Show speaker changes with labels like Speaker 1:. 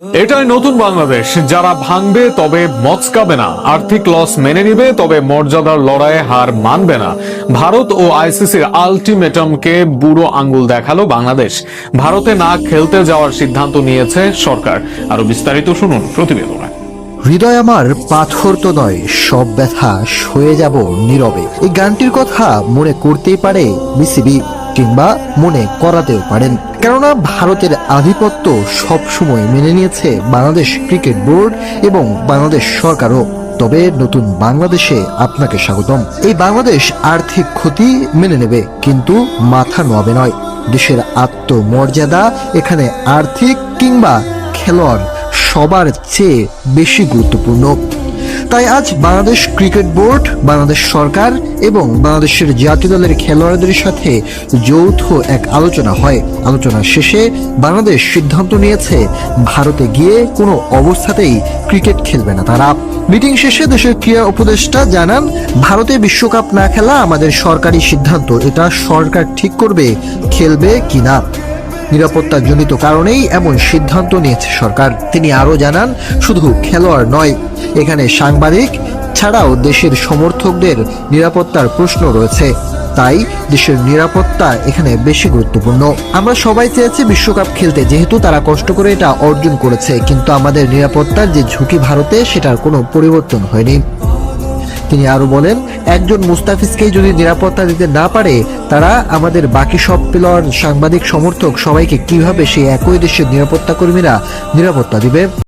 Speaker 1: এটাই নতুন বাংলাদেশ, যারা ভাঙবে তবে মচকাবে না, আর্থিক লস মেনে নিবে তবে মর্যাদার লড়াইয়ে হার মানবে না। ভারত ও আইসিসির আলটিমেটামকে বুড়ো আঙ্গুল দেখালো বাংলাদেশ। ভারতে না খেলতে যাওয়ার সিদ্ধান্ত নিয়েছে সরকার। আরো বিস্তারিত শুনুন প্রতিবেদনে।
Speaker 2: হৃদয় আমার পাথর তো নয়, সব ব্যথা সয়ে যাব নীরবে। এই গানটির কথা মনে করতেই পারে বিসিবি, কিংবা মনে করাতেও পারেন, কেননা ভারতের আধিপত্য সবসময় মেনে নিয়েছে বাংলাদেশ ক্রিকেট বোর্ড এবং বাংলাদেশ সরকারও। তবে নতুন বাংলাদেশে আপনাকে স্বাগতম। এই বাংলাদেশ আর্থিক ক্ষতি মেনে নেবে, কিন্তু মাথা নোয়াবে নয়। দেশের আত্মমর্যাদা এখানে আর্থিক কিংবা খেলোয়াড় সবার চেয়ে বেশি গুরুত্বপূর্ণ। তাই আজ বাংলাদেশ ক্রিকেট বোর্ড, বাংলাদেশ সরকার এবং বাংলাদেশের জাতীয় দলের খেলোয়াড়দের সাথে যৌথ এক আলোচনা হয়। আলোচনা শেষে বাংলাদেশ সিদ্ধান্ত নিয়েছে ভারতে গিয়ে কোনো অবস্থাতেই ক্রিকেট খেলবে না তারা। মিটিং শেষে দেশের ক্রীড়া উপদেষ্টা জানান, ভারতে বিশ্বকাপ না খেলা আমাদের সরকারি সিদ্ধান্ত, এটা সরকার ঠিক করবে খেলবে কিনা। নিরাপত্তাজনিত কারণেই এমন সিদ্ধান্ত নিয়েছে সরকার। তিনি আরো জানান, শুধু খেলোয়াড় নয়, এখানে সাংবাদিক ছাড়াও দেশের সমর্থকদের নিরাপত্তার প্রশ্ন রয়েছে। তাই দেশের নিরাপত্তা এখানে বেশি গুরুত্বপূর্ণ। আমরা সবাই চেয়েছি বিশ্বকাপ খেলতে, যেহেতু তারা কষ্ট করে এটা অর্জন করেছে, কিন্তু আমাদের নিরাপত্তার যে ঝুঁকি ভারতে, সেটার কোনো পরিবর্তন হয়নি। তিনি আরো বলেন, একজন মুস্তাফিজকেই যদি নিরাপত্তা দিতে না পারে, তারা আমাদের বাকি সব প্লেয়ার, সাংবাদিক, সমর্থক সবাইকে কিভাবে সেই একই দেশের নিরাপত্তা কর্মীরা নিরাপত্তা দিবে।